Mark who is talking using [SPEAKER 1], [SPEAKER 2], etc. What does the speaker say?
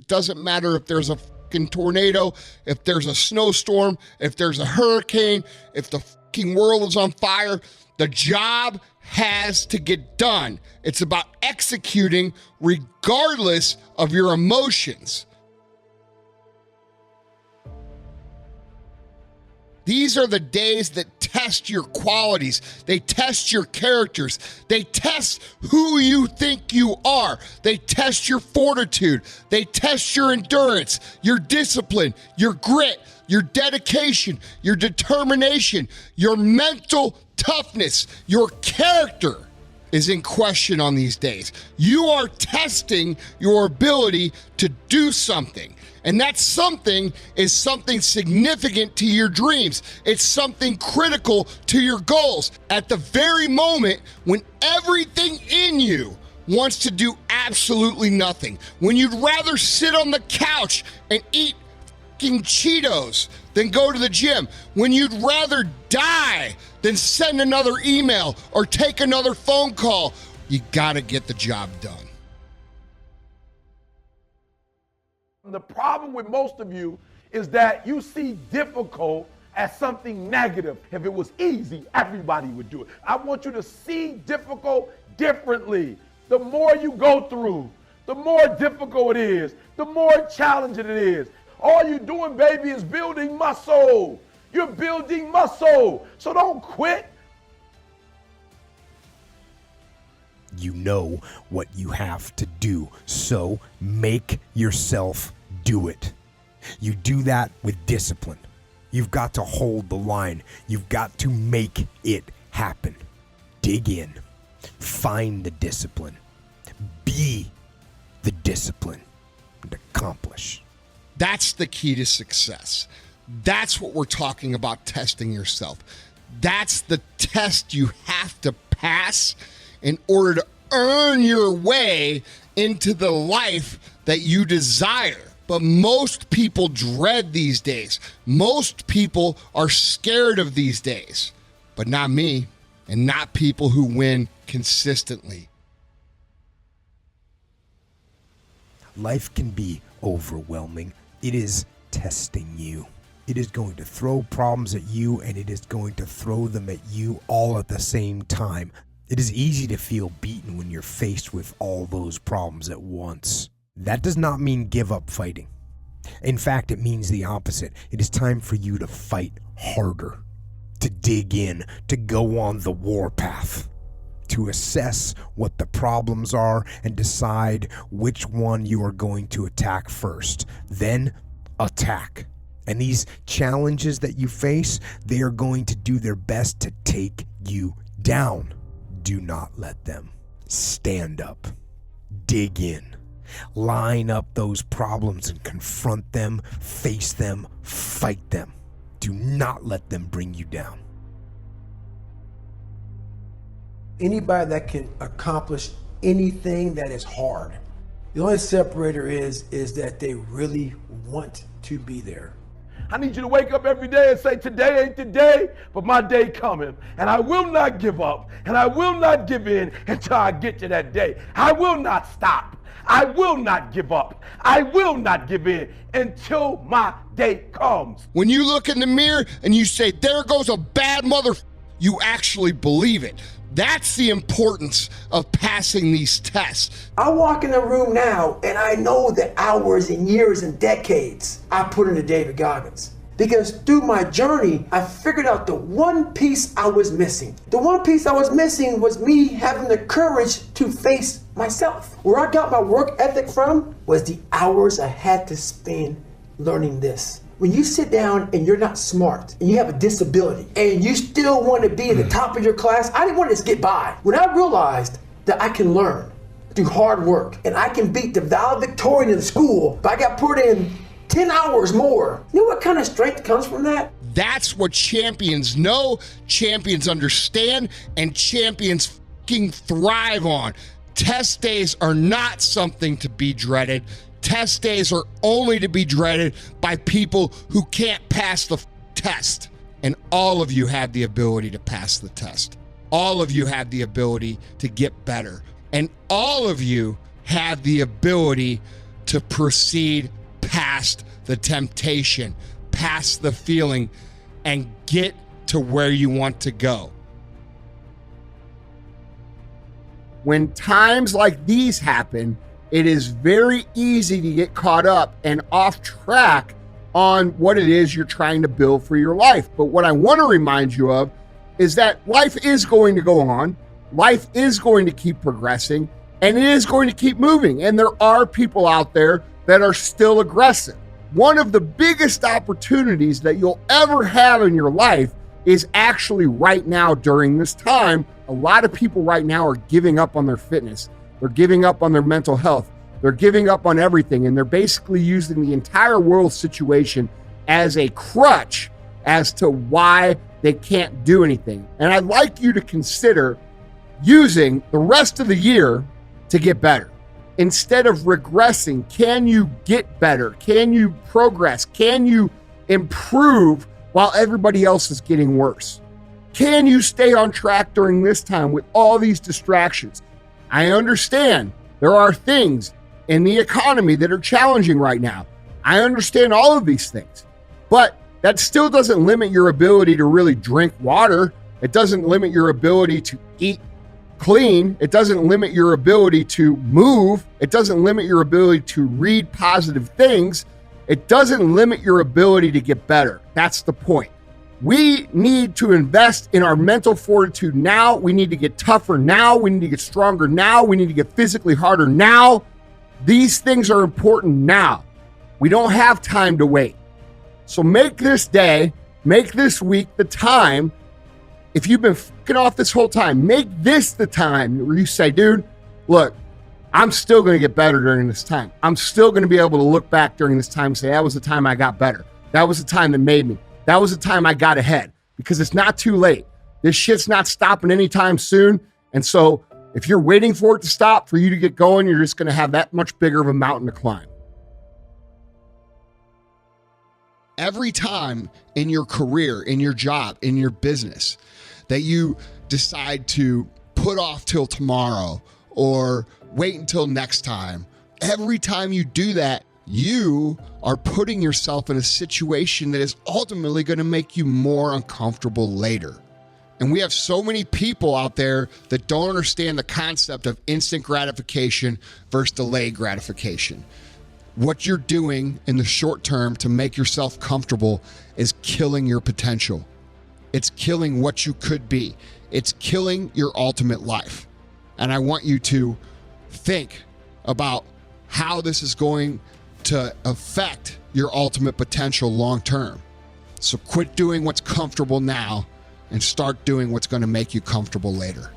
[SPEAKER 1] It doesn't matter if there's a fucking tornado, if there's a snowstorm, if there's a hurricane, if the fucking world is on fire. The job has to get done. It's about executing regardless of your emotions. These are the days that test your qualities. They test your characters. They test who you think you are. They test your fortitude. They test your endurance, your discipline, your grit, your dedication, your determination, your mental toughness. Your character is in question on these days. You are testing your ability to do something. And that something is something significant to your dreams. It's something critical to your goals. At the very moment when everything in you wants to do absolutely nothing, when you'd rather sit on the couch and eat fucking Cheetos than go to the gym, when you'd rather die than send another email or take another phone call, you gotta get the job done.
[SPEAKER 2] The problem with most of you is that you see difficult as something negative. If it was easy, everybody would do it. I want you to see difficult differently. The more you go through, the more difficult it is, the more challenging it is. All you're doing, baby, is building muscle. You're building muscle. So don't quit.
[SPEAKER 3] You know what you have to do, so make yourself do it. You do that with discipline. You've got to hold the line. You've got to make it happen. Dig in. Find the discipline. Be the discipline and accomplish.
[SPEAKER 1] That's the key to success. That's what we're talking about, testing yourself. That's the test you have to pass in order to earn your way into the life that you desire. But most people dread these days. Most people are scared of these days. But not me, and not people who win consistently.
[SPEAKER 3] Life can be overwhelming. It is testing you. It is going to throw problems at you, and it is going to throw them at you all at the same time. It is easy to feel beaten when you're faced with all those problems at once. That does not mean give up fighting. In fact, it means the opposite. It is time for you to fight harder, to dig in, to go on the warpath, to assess what the problems are and decide which one you are going to attack first. Then attack. And these challenges that you face, they are going to do their best to take you down. Do not let them. Stand up. Dig in. Line up those problems and confront them, face them, fight them. Do not let them bring you down.
[SPEAKER 4] Anybody that can accomplish anything that is hard, the only separator is that they really want to be there.
[SPEAKER 2] I need you to wake up every day and say, today ain't the day, but my day coming. And I will not give up, and I will not give in until I get to that day. I will not stop. I will not give up. I will not give in until my day comes.
[SPEAKER 1] When you look in the mirror and you say, there goes a bad mother, you actually believe it. That's the importance of passing these tests.
[SPEAKER 4] I walk in the room now and I know the hours and years and decades I put into David Goggins. Because through my journey, I figured out the one piece I was missing. The one piece I was missing was me having the courage to face myself. Where I got my work ethic from was the hours I had to spend learning this. When you sit down and you're not smart and you have a disability and you still want to be at the top of your class, I didn't want to just get by. When I realized that I can learn through hard work and I can beat the valedictorian in school, but I got put in 10 hours more. You know what kind of strength comes from that?
[SPEAKER 1] That's what champions know, champions understand, and champions fucking thrive on. Test days are not something to be dreaded. Test days are only to be dreaded by people who can't pass the test. And all of you have the ability to pass the test. All of you have the ability to get better. And all of you have the ability to proceed past the temptation, past the feeling, and get to where you want to go. When times like these happen, it is very easy to get caught up and off track on what it is you're trying to build for your life. But what I want to remind you of is that life is going to go on. Life is going to keep progressing, and it is going to keep moving. And there are people out there that are still aggressive. One of the biggest opportunities that you'll ever have in your life is actually right now during this time. A lot of people right now are giving up on their fitness. They're giving up on their mental health. They're giving up on everything. And they're basically using the entire world situation as a crutch as to why they can't do anything. And I'd like you to consider using the rest of the year to get better. Instead of regressing, can you get better? Can you progress? Can you improve while everybody else is getting worse? Can you stay on track during this time with all these distractions? I understand there are things in the economy that are challenging right now. I understand all of these things, but that still doesn't limit your ability to really drink water. It doesn't limit your ability to eat clean. It doesn't limit your ability to move. It doesn't limit your ability to read positive things. It doesn't limit your ability to get better. That's the point. We need to invest in our mental fortitude now. We need to get tougher now. We need to get stronger now. We need to get physically harder now. These things are important now. We don't have time to wait. So make this day, make this week the time. If you've been fucking off this whole time, make this the time where you say, dude, look, I'm still going to get better during this time. I'm still going to be able to look back during this time and say, that was the time I got better. That was the time that made me. That was the time I got ahead, because it's not too late. This shit's not stopping anytime soon. And so if you're waiting for it to stop, for you to get going, you're just going to have that much bigger of a mountain to climb. Every time in your career, in your job, in your business, that you decide to put off till tomorrow or wait until next time, every time you do that, you are putting yourself in a situation that is ultimately going to make you more uncomfortable later. And we have so many people out there that don't understand the concept of instant gratification versus delayed gratification. What you're doing in the short term to make yourself comfortable is killing your potential. It's killing what you could be. It's killing your ultimate life. And I want you to think about how this is going to affect your ultimate potential long term. So quit doing what's comfortable now and start doing what's going to make you comfortable later.